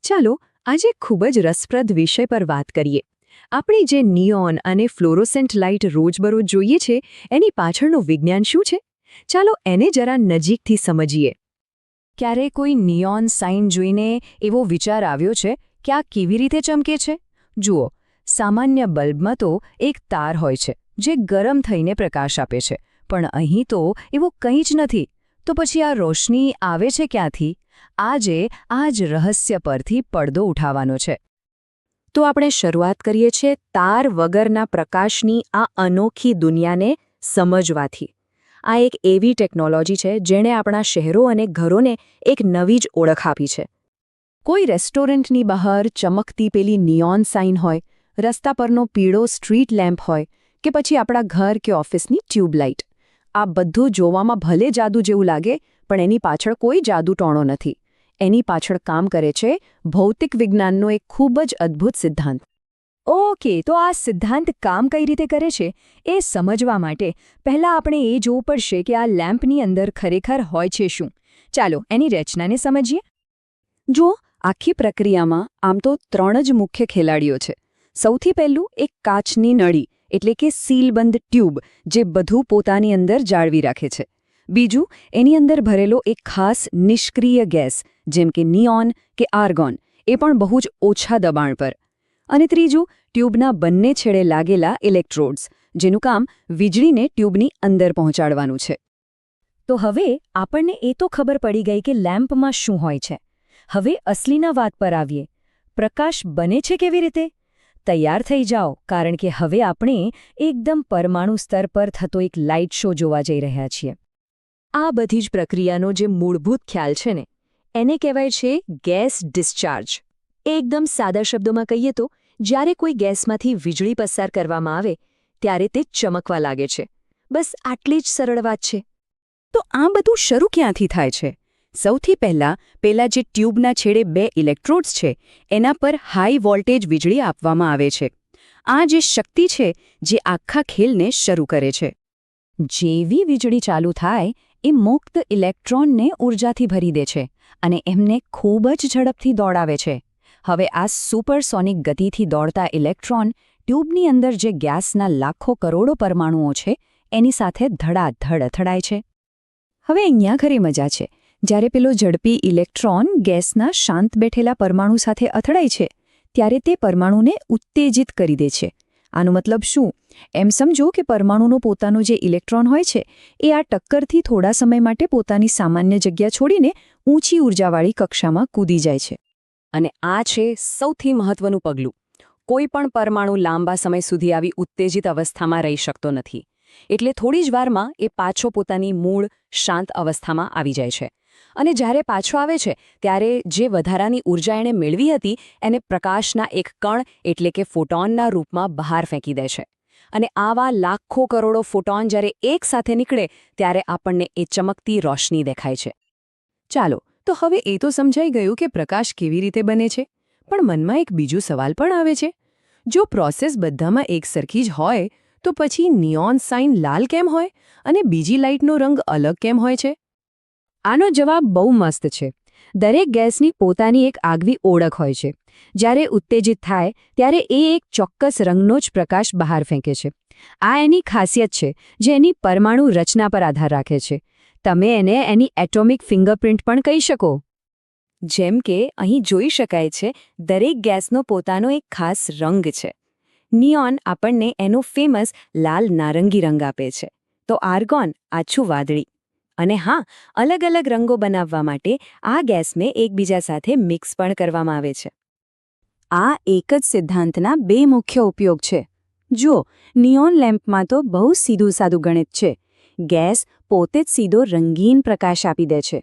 ચાલો આજે ખૂબ જ રસપ્રદ વિષય પર વાત કરીએ. આપણે જે નિયોન અને ફ્લોરોસેન્ટ લાઇટ રોજબરોજ જોઈએ છે એની પાછળનું વિજ્ઞાન શું છે? ચાલો એને જરા નજીકથી સમજીએ. ક્યારે કોઈ નિયોન સાઇન જોઈને એવો વિચાર આવ્યો છે કે આ કેવી રીતે ચમકે છે? જુઓ, સામાન્ય બલ્બમાં તો એક તાર હોય છે જે ગરમ થઈને પ્રકાશ આપે છે, પણ અહીં તો એવું કંઈ જ નથી. તો પછી આ રોશની આવે છે ક્યાંથી? આજે આ જ રહસ્ય પરથી પડદો ઉઠાવવાનો છે. તો આપણે શરૂઆત કરીએ છીએ તાર વગરના પ્રકાશની આ અનોખી દુનિયાને સમજવાથી. આ એક એવી ટેકનોલોજી છે જેણે આપણા શહેરો અને ઘરોને એક નવી જ ઓળખ આપી છે. કોઈ રેસ્ટોરન્ટની બહાર ચમકતી પેલી નિયોન સાઇન હોય, રસ્તા પરનો પીળો સ્ટ્રીટ લેમ્પ હોય કે પછી આપણા ઘર કે ઓફિસની ટ્યુબલાઇટ. આ બધું જોવામાં ભલે જાદુ જેવું લાગે, પણ એની પાછળ કોઈ જાદુટોણો નથી. એની પાછળ કામ કરે છે ભૌતિક વિજ્ઞાનનો એક ખૂબ જ અદ્ભુત સિદ્ધાંત. ઓકે, તો આ સિદ્ધાંત કામ કઈ રીતે કરે છે એ સમજવા માટે પહેલાં આપણે એ જોવું પડશે કે આ લેમ્પની અંદર ખરેખર હોય છે શું. ચાલો એની રચનાને સમજીએ. જો આખી પ્રક્રિયામાં આમ તો 3 જ મુખ્ય ખેલાડીઓ છે. સૌથી પહેલું એક કાચની નળી એટલે કે સીલબંધ ટ્યુબ જે બધું પોતાની અંદર જાળવી રાખે છે. બીજું, એની અંદર ભરેલો એક ખાસ નિષ્ક્રિય ગેસ જેમ કે નિયોન કે આર્ગોન, એ પણ બહુ જ ઓછા દબાણ પર. અને ત્રીજું, ટ્યુબના બંને છેડે લાગેલા ઇલેક્ટ્રોડ્સ જેનું કામ વીજળીને ટ્યુબની અંદર પહોંચાડવાનું છે. તો હવે આપણને એ તો ખબર પડી ગઈ કે લેમ્પમાં શું હોય છે. હવે અસલીના વાત પર આવીએ. પ્રકાશ બને છે કેવી રીતે? તૈયાર થઈ જાઓ, કારણ કે હવે આપણે એકદમ પરમાણુ સ્તર પર થતો એક લાઇટ શો જોવા જઈ રહ્યા છીએ. આ બધી જ પ્રક્રિયાનો જે મૂળભૂત ખ્યાલ છે ને, એને કહેવાય છે ગેસ ડિસ્ચાર્જ. એકદમ સાદા શબ્દોમાં કહીએ તો જ્યારે કોઈ ગેસમાંથી વીજળી પસાર કરવામાં આવે ત્યારે તે ચમકવા લાગે છે. બસ આટલી જ સરળ વાત છે. તો આ બધું શરૂ ક્યાંથી થાય છે? સૌથી પહેલાં પેલા જે ટ્યુબના છેડે 2 ઇલેક્ટ્રોડ્સ છે એના પર હાઈ વોલ્ટેજ વીજળી આપવામાં આવે છે. આ જે શક્તિ છે જે આખા ખેલને શરૂ કરે છે. જેવી વીજળી ચાલુ થાય એ મુક્ત ઇલેક્ટ્રોનને ઊર્જાથી ભરી દે છે અને એમને ખૂબ જ ઝડપથી દોડાવે છે. હવે આ સુપરસોનિક ગતિથી દોડતા ઇલેક્ટ્રોન ટ્યુબની અંદર જે ગેસના લાખો કરોડો પરમાણુઓ છે એની સાથે ધડાધડ અથડાય છે. હવે અહીંયા ખરી મજા છે. જ્યારે પેલો ઝડપી ઇલેક્ટ્રોન ગેસના શાંત બેઠેલા પરમાણુ સાથે અથડાય છે ત્યારે તે પરમાણુને ઉત્તેજિત કરી દે છે. આનો મતલબ શું? એમ સમજો કે પરમાણુનો પોતાનો જે ઇલેક્ટ્રોન હોય છે એ આ ટક્કરથી થોડા સમય માટે પોતાની સામાન્ય જગ્યા છોડીને ઊંચી ઊર્જાવાળી કક્ષામાં કૂદી જાય છે. અને આ છે સૌથી મહત્વનું પગલું. કોઈ પણ પરમાણુ લાંબા સમય સુધી આવી ઉત્તેજિત અવસ્થામાં રહી શકતો નથી. એટલે થોડી જ વારમાં એ પાછો પોતાની મૂળ શાંત અવસ્થામાં આવી જાય છે. અને જ્યારે પાછો આવે છે ત્યારે જે વધારાની ઊર્જા એણે મેળવી હતી એને પ્રકાશના એક કણ એટલે કે ફોટોનના રૂપમાં બહાર ફેંકી દે છે. અને આવા લાખો કરોડો ફોટોન જ્યારે એકસાથે નીકળે ત્યારે આપણને એ ચમકતી રોશની દેખાય છે. ચાલો, તો હવે એ તો સમજાઈ ગયું કે પ્રકાશ કેવી રીતે બને છે. પણ મનમાં એક બીજો સવાલ પણ આવે છે. જો પ્રોસેસ બધામાં એક સરખી જ હોય તો પછી નિયોન સાઇન લાલ કેમ હોય અને બીજી લાઇટનો રંગ અલગ કેમ હોય છે? આનો જવાબ બહુ મસ્ત છે. દરેક ગેસની પોતાની એક આગવી ઓળખ હોય છે. જ્યારે ઉત્તેજિત થાય ત્યારે એ એક ચોક્કસ રંગનો જ પ્રકાશ બહાર ફેંકે છે. આ એની ખાસિયત છે જે એની પરમાણુ રચના પર આધાર રાખે છે. તમે એને એની એટોમિક ફિંગરપ્રિન્ટ પણ કહી શકો. જેમ કે અહીં જોઈ શકાય છે દરેક ગેસનો પોતાનો એક ખાસ રંગ છે. નિયોન આપણને એનો ફેમસ લાલ નારંગી રંગ આપે છે, તો આર્ગોન આછું વાદળી. અને હા, અલગ અલગ રંગો બનાવવા માટે આ ગેસને એકબીજા સાથે મિક્સ પણ કરવામાં આવે છે. આ એક જ સિદ્ધાંતના 2 મુખ્ય ઉપયોગ છે. જુઓ, નિયોન લેમ્પમાં તો બહુ સીધું સાદું ગણિત છે. ગેસ પોતે જ સીધો રંગીન પ્રકાશ આપી દે છે.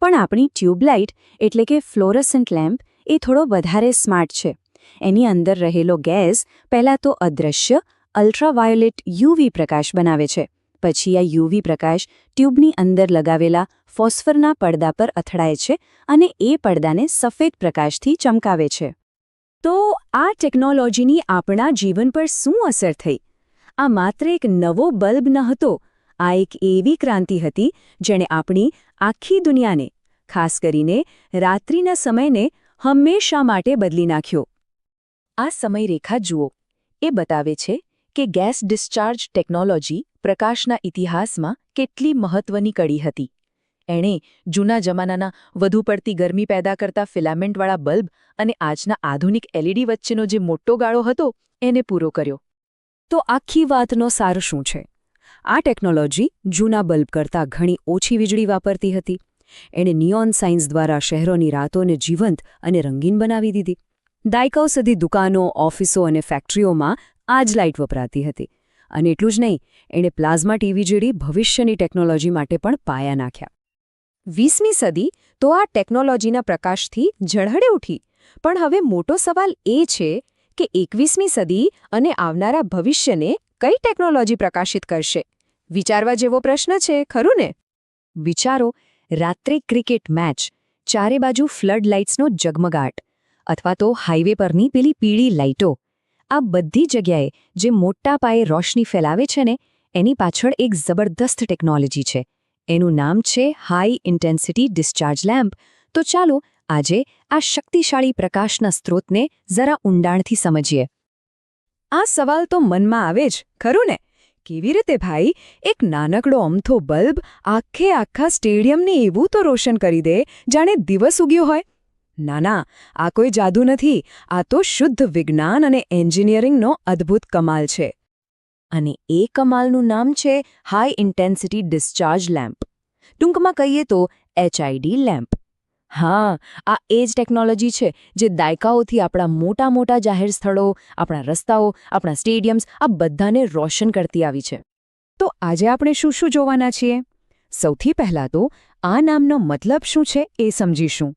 પણ આપણી ટ્યુબલાઇટ એટલે કે ફ્લોરોસન્ટ લેમ્પ એ થોડો વધારે સ્માર્ટ છે. એની અંદર રહેલો ગેસ પહેલાં તો અદૃશ્ય અલ્ટ્રાવાયોલેટ યુવી પ્રકાશ બનાવે છે. પછી આ યુવી પ્રકાશ ટ્યુબની અંદર લગાવેલા ફોસ્ફરના પડદા પર અથડાય છે અને એ પડદાને સફેદ પ્રકાશથી ચમકાવે છે. તો આ ટેકનોલોજીની આપણા જીવન પર શું અસર થઈ? આ માત્ર એક નવો બલ્બ ન હતો. આ એક એવી ક્રાંતિ હતી જેણે આપણી આખી દુનિયાને, ખાસ કરીને રાત્રિના સમયને હંમેશા માટે બદલી નાખ્યો. આ સમયરેખા જુઓ. એ બતાવે છે કે ગેસ ડિસ્ચાર્જ ટેકનોલોજી પ્રકાશના ઇતિહાસમાં કેટલી મહત્વની કડી હતી. એણે જૂના જમાનાના વધુ પડતી ગરમી પેદા કરતા ફિલામેન્ટવાળા બલ્બ અને આજના આધુનિક એલઈડી વચ્ચેનો જે મોટો ગાળો હતો એને પૂરો કર્યો. તો આખી વાતનો સાર શું છે? આ ટેકનોલોજી જૂના બલ્બ કરતાં ઘણી ઓછી વીજળી વાપરતી હતી. એણે નિયોન સાયન્સ દ્વારા શહેરોની રાતોને જીવંત અને રંગીન બનાવી દીધી. દાયકાઓ સુધી દુકાનો, ઓફિસો અને ફેક્ટરીઓમાં આ જ લાઇટ વપરાતી હતી. અને એટલું જ નહીં, એણે પ્લાઝમા ટીવી જેવી ભવિષ્યની ટેકનોલોજી માટે પણ પાયા નાખ્યા. 20મી સદી તો આ ટેકનોલોજીના પ્રકાશથી ઝળહળે ઉઠી. પણ હવે મોટો સવાલ એ છે કે 21મી સદી અને આવનારા ભવિષ્યને કઈ ટેકનોલોજી પ્રકાશિત કરશે? વિચારવા જેવો પ્રશ્ન છે, ખરું ને? વિચારો, રાત્રે ક્રિકેટ મેચ, ચારે બાજુ ફ્લડ લાઇટ્સનો ઝગમગાટ, અથવા તો હાઈવે પરની પેલી પીળી લાઇટો. આ બધી જગ્યાએ જે મોટા પાયે રોશની ફેલાવે છે ને, એની પાછળ એક જબરદસ્ત ટેકનોલોજી છે. એનું નામ છે હાઈ ઇન્ટેન્સિટી ડિસ્ચાર્જ લેમ્પ. તો ચાલો આજે આ શક્તિશાળી પ્રકાશના સ્ત્રોતને જરા ઊંડાણથી સમજીએ. આ સવાલ તો મનમાં આવે જ, ખરું ને? કેવી રીતે ભાઈ એક નાનકડો અમથો બલ્બ આખા સ્ટેડિયમને એવું તો રોશન કરી દે જાણે દિવસ ઉગ્યો હોય? ના, આ કોઈ જાદુ નથી. આ તો શુદ્ધ વિજ્ઞાન અને એન્જિનિયરિંગનો અદ્ભુત કમાલ છે. અને એ કમાલનું નામ છે હાઈ ઇન્ટેન્સિટી ડિસ્ચાર્જ લેમ્પ. ટૂંકમાં કહીએ તો HID લેમ્પ. હા, આ એ જ ટેકનોલોજી છે જે દાયકાઓથી આપણા મોટા જાહેર સ્થળો, આપણા રસ્તાઓ, આપણા સ્ટેડિયમ્સ આ બધાને રોશન કરતી આવી છે. તો આજે આપણે શું જોવાના છીએ? સૌથી પહેલાં તો આ નામનો મતલબ શું છે એ સમજીશું.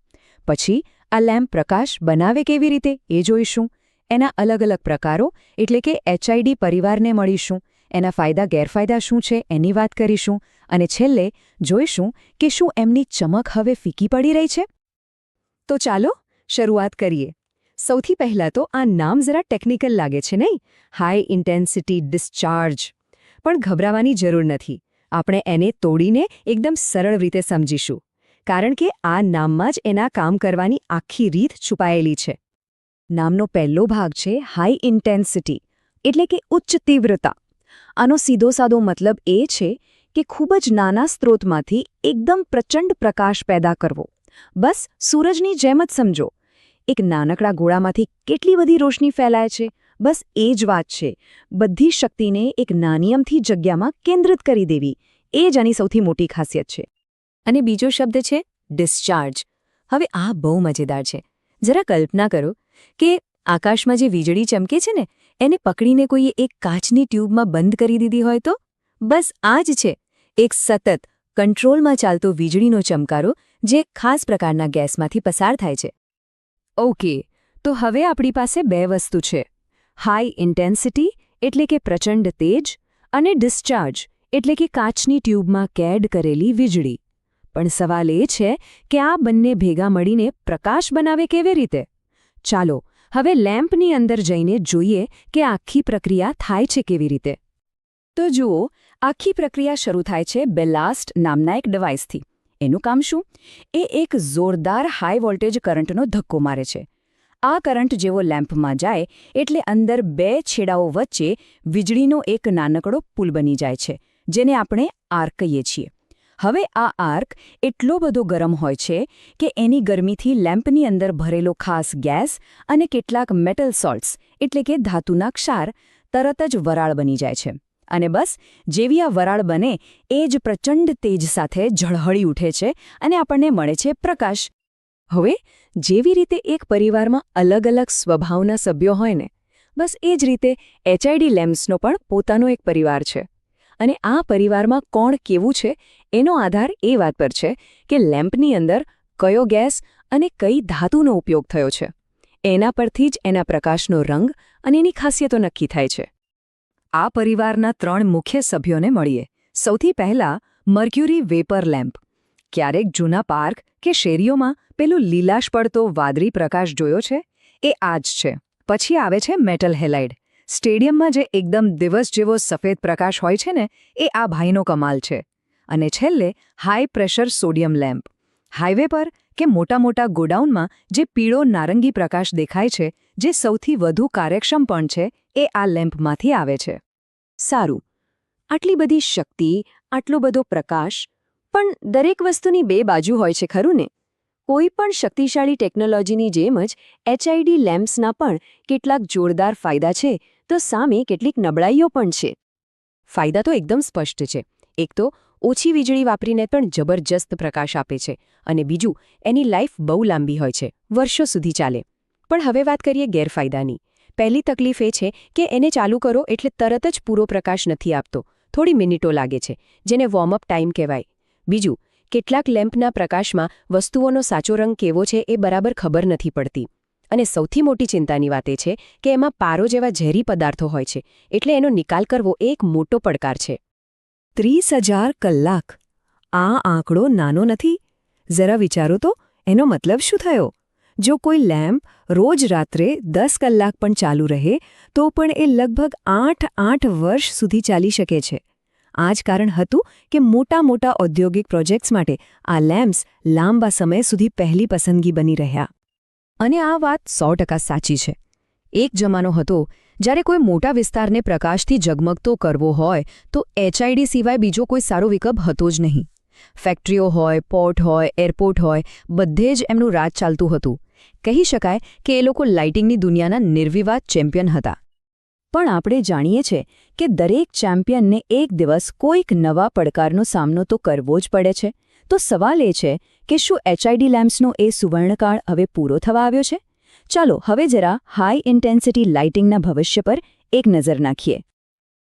પછી આ લેમ્પ પ્રકાશ બનાવે કેવી રીતે એ જોઈશું. એના અલગ પ્રકારો એટલે કે HID પરિવારને મળીશું. એના ફાયદા ગેરફાયદા શું છે એની વાત કરીશું. અને છેલ્લે જોઈશું કે શું એમની ચમક હવે ફીકી પડી રહી છે? તો ચાલો શરૂઆત કરીએ. સૌથી પહેલાં તો આ નામ જરા ટેકનિકલ લાગે છે નહીં? High intensity discharge. પણ ગભરાવાની જરૂર નથી. આપણે એને તોડીને એકદમ સરળ રીતે સમજીશું. કારણ કે આ નામમાં જ એના કામ કરવાની આખી રીત છુપાયેલી છે. નામનો પહેલો ભાગ છે હાઈ ઇન્ટેન્સિટી, એટલે કે ઉચ્ચ તીવ્રતા. આનો સીધો સાદો મતલબ એ છે કે ખૂબ જ નાના સ્ત્રોતમાંથી એકદમ પ્રચંડ પ્રકાશ પેદા કરવો. બસ સૂરજની જેમ જ સમજો. એક નાનકડા ગોળામાંથી કેટલી બધી રોશની ફેલાય છે, બસ એ જ વાત છે. બધી શક્તિને એક નાની અમથી જગ્યામાં કેન્દ્રિત કરી દેવી, એ જ આની સૌથી મોટી ખાસિયત છે. અને બીજો શબ્દ છે ડિસ્ચાર્જ. હવે આ બહુ મજેદાર છે. જરા કલ્પના કરો કે આકાશમાં જે વીજળી ચમકે છે ને, એને પકડીને કોઈએ એક કાચની ટ્યુબમાં બંધ કરી દીધી હોય તો? બસ આ જ છે. એક સતત કંટ્રોલમાં ચાલતો વીજળીનો ચમકારો જે ખાસ પ્રકારના ગેસમાંથી પસાર થાય છે. ઓકે, તો હવે આપણી પાસે બે વસ્તુ છે. હાઈ ઇન્ટેન્સિટી એટલે કે પ્રચંડ તેજ, અને ડિસ્ચાર્જ એટલે કે કાચની ટ્યુબમાં કેદ કરેલી વીજળી. પણ સવાલ એ છે કે આ બંને ભેગા મળીને પ્રકાશ બનાવે કેવી રીતે? ચાલો હવે લેમ્પની અંદર જઈને જોઈએ કે આખી પ્રક્રિયા થાય છે કેવી રીતે. તો જુઓ, આખી પ્રક્રિયા શરૂ થાય છે બેલાસ્ટ નામના એક ડિવાઇસથી. એનું કામ શું? એ એક જોરદાર હાઈ વોલ્ટેજ કરંટનો ધક્કો મારે છે. આ કરંટ જેવો લેમ્પમાં જાય એટલે અંદર બે છેડાઓ વચ્ચે વીજળીનો એક નાનકડો પુલ બની જાય છે, જેને આપણે આર્ક કહીએ છીએ. હવે આ આર્ક એટલો બધો ગરમ હોય છે કે એની ગરમીથી લેમ્પની અંદર ભરેલો ખાસ ગેસ અને કેટલાક મેટલ સોલ્ટ્સ એટલે કે ધાતુના ક્ષાર તરત જ વરાળ બની જાય છે. અને બસ જેવી આ વરાળ બને એ જ પ્રચંડ તેજ સાથે ઝળહળી ઉઠે છે અને આપણને મળે છે પ્રકાશ. હવે જેવી રીતે એક પરિવારમાં અલગ સ્વભાવના સભ્યો હોય ને, બસ એ જ રીતે HID લેમ્પ્સનો પણ પોતાનો એક પરિવાર છે. અને આ પરિવારમાં કોણ કેવું છે એનો આધાર એ વાત પર છે કે લેમ્પની અંદર કયો ગેસ અને કઈ ધાતુનો ઉપયોગ થયો છે. એના પરથી જ એના પ્રકાશનો રંગ અને એની ખાસિયતો નક્કી થાય છે. આ પરિવારના 3 મુખ્ય સભ્યોને મળીએ. સૌથી પહેલા મર્ક્યુરી વેપર લેમ્પ. ક્યારેક જૂના પાર્ક કે શેરીઓમાં પેલું લીલાશ પડતો વાદળી પ્રકાશ જોયો છે? એ આ જ છે. પછી આવે છે મેટલ હેલાઇડ. સ્ટેડિયમમાં જે એકદમ દિવસ જેવો સફેદ પ્રકાશ હોય છે ને, એ આ ભાઈનો કમાલ છે. અને છેલ્લે high pressure sodium lamp. Highway પર કે મોટા મોટા ગોડાઉનમાં જે પીળો નારંગી પ્રકાશ દેખાય છે, જે સૌથી વધુ કાર્યક્ષમ પણ છે, એ આ લેમ્પમાંથી આવે છે. સારું, આટલી બધી શક્તિ, આટલો બધો પ્રકાશ, પણ દરેક વસ્તુની બે બાજુ હોય છે, ખરું ને? કોઈ પણ શક્તિશાળી ટેકનોલોજીની જેમ જ HID લેમ્પ્સના પણ કેટલાક જોરદાર ફાયદા છે, તો સામે કેટલીક નબળાઈઓ પણ છે. ફાયદા તો એકદમ સ્પષ્ટ છે. એક તો ઓછી વીજળી વાપરીને પણ જબરજસ્ત પ્રકાશ આપે છે, અને બીજું, એની લાઈફ બહુ લાંબી હોય છે, વર્ષો સુધી ચાલે. પણ હવે વાત કરીએ ગેરફાયદાની. પહેલી તકલીફ એ છે કે એને ચાલુ કરો એટલે તરત જ પૂરો પ્રકાશ નથી આપતો, થોડી મિનિટો લાગે છે, જેને વોર્મઅપ ટાઈમ કહેવાય. બીજું, કેટલાક લેમ્પના પ્રકાશમાં વસ્તુઓનો સાચો રંગ કેવો છે એ બરાબર ખબર નથી પડતી. અને સૌથી મોટી ચિંતાની વાત એ છે કે એમાં પારો જેવા ઝેરી પદાર્થો હોય છે, એટલે એનો નિકાલ કરવો એ એક મોટો પડકાર છે. 30,000 કલાક. આ આંકડો નાનો નથી. જરા વિચારો તો, એનો મતલબ શું થયો? જો કોઈ લેમ્પ રોજ રાત્રે 10 કલાક પણ ચાલુ રહે, તો પણ એ લગભગ 8 વર્ષ સુધી ચાલી શકે છે. આ જ કારણ હતું કે મોટા ઔદ્યોગિક પ્રોજેક્ટ્સ માટે આ લેમ્પ્સ લાંબા સમય સુધી પહેલી પસંદગી બની રહ્યા. અને આ વાત 100% સાચી છે. એક જમાનો હતો જ્યારે કોઈ મોટા વિસ્તારને પ્રકાશથી ઝગમગતો કરવો હોય તો HID સિવાય બીજો કોઈ સારો વિકલ્પ હતો જ નહીં. ફેક્ટરીઓ હોય, પોર્ટ હોય, એરપોર્ટ હોય, બધે જ એમનું રાજ ચાલતું હતું. કહી શકાય કે એ લોકો લાઇટિંગની દુનિયાના નિર્વિવાદ ચેમ્પિયન હતા. પણ આપણે જાણીએ છીએ કે દરેક ચેમ્પિયનને એક દિવસ કોઈક નવા પડકારનો સામનો તો કરવો જ પડે છે. તો સવાલ એ છે કે શું HID લેમ્પ્સનો એ સુવર્ણકાળ હવે પૂરો થવા આવ્યો છે? ચાલો હવે જરા હાઈ ઇન્ટેન્સિટી લાઇટિંગના ભવિષ્ય પર એક નજર નાખીએ.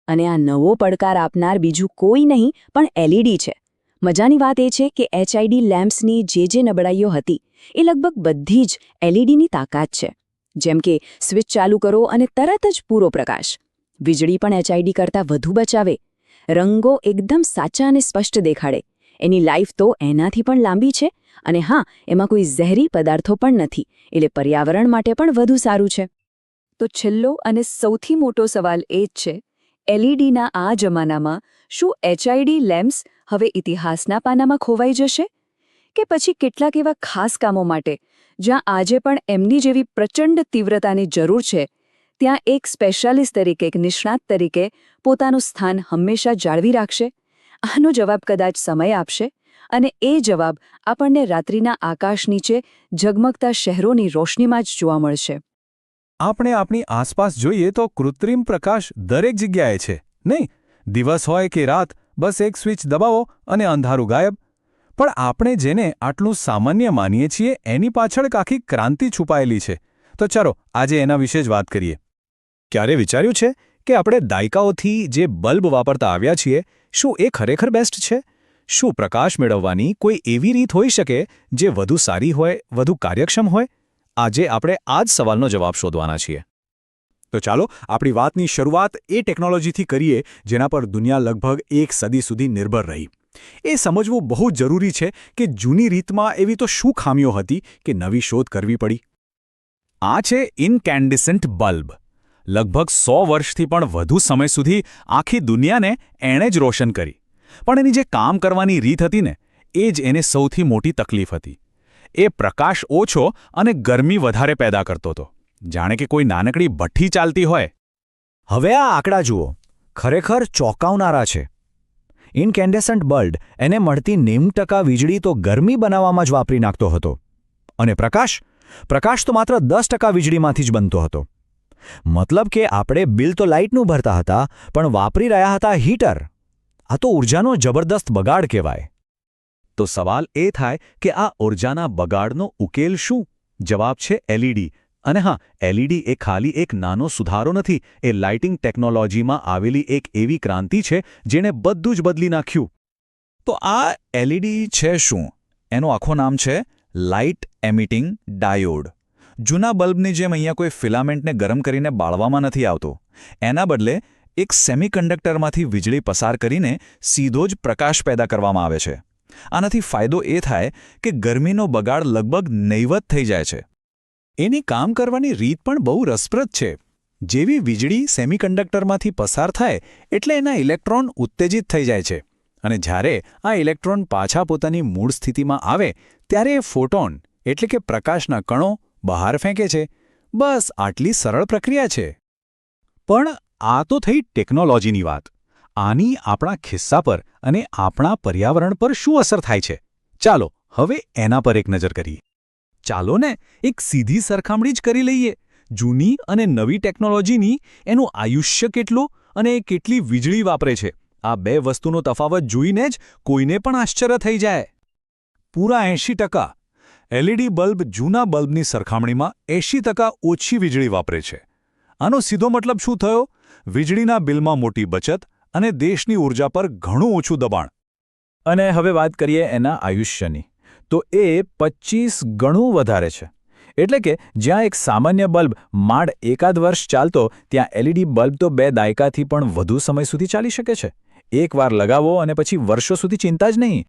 અને આ નવો પડકાર આપનાર બીજું કોઈ નહીં પણ LED છે. મજાની વાત એ છે કે HID લેમ્પ્સની જે નબળાઈઓ હતી એ લગભગ બધી જ LEDની તાકાત છે. જેમ કે સ્વિચ ચાલુ કરો અને તરત જ પૂરો પ્રકાશ. વીજળી પણ HID કરતાં વધુ બચાવે. રંગો એકદમ સાચા અને સ્પષ્ટ દેખાડે. એની લાઈફ તો એનાથી પણ લાંબી છે. અને હા, એમાં કોઈ ઝેરી પદાર્થો પણ નથી, એટલે પર્યાવરણ માટે પણ વધુ સારું છે. તો છેલ્લો અને સૌથી મોટો સવાલ એ જ છે, LEDના આ જમાનામાં શું HID લેમ્પ્સ હવે ઇતિહાસના પાનામાં ખોવાઈ જશે? કે પછી કેટલાક એવા ખાસ કામો માટે, જ્યાં આજે પણ એમની જેવી પ્રચંડ તીવ્રતાની જરૂર છે, ત્યાં એક સ્પેશિયાલિસ્ટ તરીકે, એક નિષ્ણાત તરીકે પોતાનું સ્થાન હંમેશા જાળવી રાખશે? આનો જવાબ કદાચ સમય આપશે. અને એ જવાબ આપણને રાત્રિના આકાશ નીચે ઝગમગતા શહેરોની રોશનીમાં જ જોવા મળશે. આપણે આપણી આસપાસ જોઈએ તો કૃત્રિમ પ્રકાશ દરેક જગ્યાએ છે, નહીં? દિવસ હોય કે રાત, બસ એક સ્વિચ દબાવો અને અંધારું ગાયબ. પણ આપણે જેને આટલું સામાન્ય માનીએ છીએ એની પાછળ આખી ક્રાંતિ છુપાયેલી છે. તો ચાલો આજે એના વિશે જ વાત કરીએ. ક્યારે વિચાર્યું છે કે આપણે દાયકાઓથી જે બલ્બ વાપરતા આવ્યા છીએ, શું એ ખરેખર બેસ્ટ છે? શું પ્રકાશ મેળવવાની કોઈ એવી રીત હોઈ શકે જે વધુ સારી હોય, વધુ કાર્યક્ષમ હોય? આજે આપણે આ જ સવાલનો જવાબ શોધવાના છીએ. તો ચાલો આપણી વાતની શરૂઆત એ ટેકનોલોજીથી કરીએ જેના પર દુનિયા લગભગ એક સદી સુધી નિર્ભર રહી. એ સમજવું બહુ જરૂરી છે કે જૂની રીતમાં એવી તો શું ખામીઓ હતી કે નવી શોધ કરવી પડી. આ છે ઇન્કેન્ડિસન્ટ બલ્બ. લગભગ 100 વર્ષથી પણ વધુ સમય સુધી આખી દુનિયાને એણે જ રોશન કરી. પણ એની જે કામ કરવાની રીત હતી ને, એ જ એને સૌથી મોટી તકલીફ હતી. એ પ્રકાશ ઓછો અને ગરમી વધારે પેદા કરતો હતો, જાણે કે કોઈ નાનકડી ભઠ્ઠી ચાલતી હોય. હવે આ આંકડા જુઓ, ખરેખર ચોંકાવનારા છે. ઇન્કેન્ડેસન્ટ બલ્બ એને મળતી 90% વીજળી તો ગરમી બનાવવામાં જ વાપરી નાખતો હતો. અને પ્રકાશ તો માત્ર 10% વીજળીમાંથી જ બનતો હતો. મતલબ કે આપણે બિલ તો લાઇટનું ભરતા હતા, પણ વાપરી રહ્યા હતા હીટર. આ તો ઊર્જાનો જબરદસ્ત બગાડ કહેવાય. તો સવાલ એ થાય કે આ ઊર્જાના બગાડનો ઉકેલ શું? જવાબ છે LED. અને હા, LED એ ખાલી એક નાનો સુધારો નથી, એ લાઇટિંગ ટેકનોલોજીમાં આવેલી એક એવી ક્રાંતિ છે જેણે બધું જ બદલી નાખ્યું. તો આ LED છે શું? એનું આખું નામ છે લાઇટ એમિટિંગ ડાયોડ. જૂના બલ્બની જેમ અહીંયા કોઈ ફિલામેન્ટને ગરમ કરીને બાળવામાં નથી આવતો. એના બદલે એક સેમિકન્ડક્ટરમાંથી વીજળી પસાર કરીને સીધો જ પ્રકાશ પેદા કરવામાં આવે છે. આનાથી ફાયદો એ થાય કે ગરમીનો બગાડ લગભગ નહિવત થઈ જાય છે. એની કામ કરવાની રીત પણ બહુ રસપ્રદ છે. જેવી વીજળી સેમિકન્ડક્ટરમાંથી પસાર થાય એટલે એના ઇલેક્ટ્રોન ઉત્તેજિત થઈ જાય છે. અને જ્યારે આ ઇલેક્ટ્રોન પાછા પોતાની મૂળ સ્થિતિમાં આવે ત્યારે એ ફોટોન એટલે કે પ્રકાશના કણો બહાર ફેંકે છે. બસ આટલી સરળ પ્રક્રિયા છે. પણ આ તો થઈ ટેકનોલોજીની વાત. આની આપણા ખિસ્સા પર અને આપણા પર્યાવરણ પર શું અસર થાય છે? ચાલો હવે એના પર એક નજર કરીએ. ચાલો ને એક સીધી સરખામણી જ કરી લઈએ. જૂની અને નવી ટેકનોલોજીની એનું આયુષ્ય કેટલું અને એ કેટલી વીજળી વાપરે છે. આ બે વસ્તુનો તફાવત જોઈને જ કોઈને પણ આશ્ચર્ય થઈ જાય. પૂરા 80%. LED બલ્બ જૂના બલ્બની સરખામણીમાં 80% ઓછી વીજળી વાપરે છે. આનો સીધો મતલબ શું થયો? વીજળીના બિલમાં મોટી બચત અને દેશની ઊર્જા પર ઘણું ઓછું દબાણ. અને હવે વાત કરીએ એના આયુષ્યની, તો એ 25 ગણું વધારે છે. એટલે કે જ્યાં એક સામાન્ય બલ્બ માંડ એકાદ વર્ષ ચાલતો, ત્યાં LED બલ્બ તો 2 દાયકાથી પણ વધુ સમય સુધી ચાલી શકે છે. એકવાર લગાવો અને પછી વર્ષો સુધી ચિંતા જ નહીં.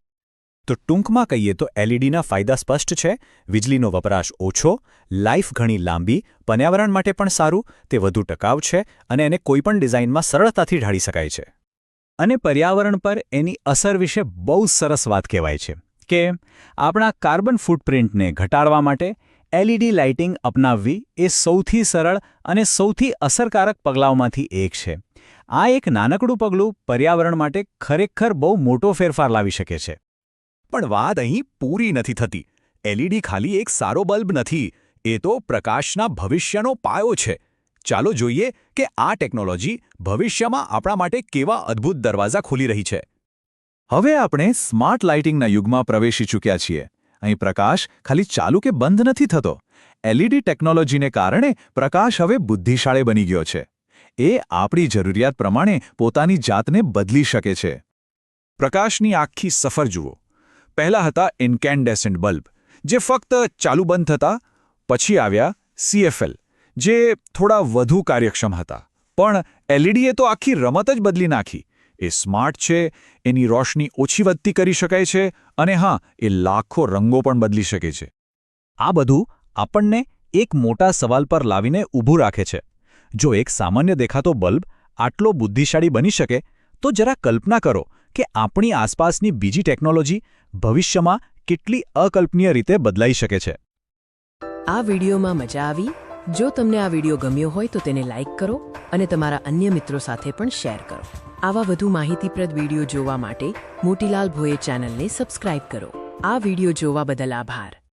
તો ટૂંકમાં કહીએ તો LEDના ફાયદા સ્પષ્ટ છે. વીજળીનો વપરાશ ઓછો, લાઈફ ઘણી લાંબી, પર્યાવરણ માટે પણ સારું, તે વધુ ટકાઉ છે અને એને કોઈપણ ડિઝાઇનમાં સરળતાથી ઢાળી શકાય છે. અને પર્યાવરણ પર એની અસર વિશે બહુ સરસ વાત કહેવાય છે કે આપણા કાર્બન ફૂટપ્રિન્ટને ઘટાડવા માટે LED લાઇટિંગ અપનાવવી એ સૌથી સરળ અને સૌથી અસરકારક પગલાઓમાંથી એક છે. આ એક નાનકડું પગલું પર્યાવરણ માટે ખરેખર બહુ મોટો ફેરફાર લાવી શકે છે. પણ વાત અહીં પૂરી નથી થતી. LED ખાલી એક સારો બલ્બ નથી, એ તો પ્રકાશના ભવિષ્યનો પાયો છે. ચાલો જોઈએ કે આ ટેકનોલોજી ભવિષ્યમાં આપણા માટે કેવા અદ્ભુત દરવાજા ખોલી રહી છે. હવે આપણે સ્માર્ટ લાઇટિંગના યુગમાં પ્રવેશી ચૂક્યા છીએ. અહીં પ્રકાશ ખાલી ચાલુ કે બંધ નથી થતો. LED ટેકનોલોજીને કારણે પ્રકાશ હવે બુદ્ધિશાળી બની ગયો છે. એ આપણી જરૂરિયાત પ્રમાણે પોતાની જાતને બદલી શકે છે. પ્રકાશની આખી સફર જુઓ. પહેલા હતા ઇન્કેન્ડેસન્ટ બલ્બ, જે ફક્ત ચાલુ બંધ થતા. પછી આવ્યા CFL, જે થોડા વધુ કાર્યક્ષમ હતા. પણ LEDએ તો આખી રમત જ બદલી નાખી. એ સ્માર્ટ છે, એની રોશની ઓછી વધતી કરી શકાય છે અને હા, એ લાખો રંગો પણ બદલી શકે છે. આ બધું આપણને એક મોટા સવાલ પર લાવીને ઊભું રાખે છે. જો એક સામાન્ય દેખાતો બલ્બ આટલો બુદ્ધિશાળી બની શકે, તો જરા કલ્પના કરો કે આપણી આસપાસની બીજી ટેકનોલોજી ભવિષ્યમાં કેટલી અકલ્પનીય રીતે બદલાઈ શકે છે. આ વિડીયોમાં મજા આવી? જો તમને આ વિડીયો ગમ્યો હોય તો તેને લાઇક કરો અને તમારા અન્ય મિત્રો સાથે પણ શેર કરો. આવા વધુ માહિતીપ્રદ વિડીયો જોવા માટે મોતીલાલ ભોએ ચેનલને સબસ્ક્રાઇબ કરો. આ વિડીયો જોવા બદલ આભાર.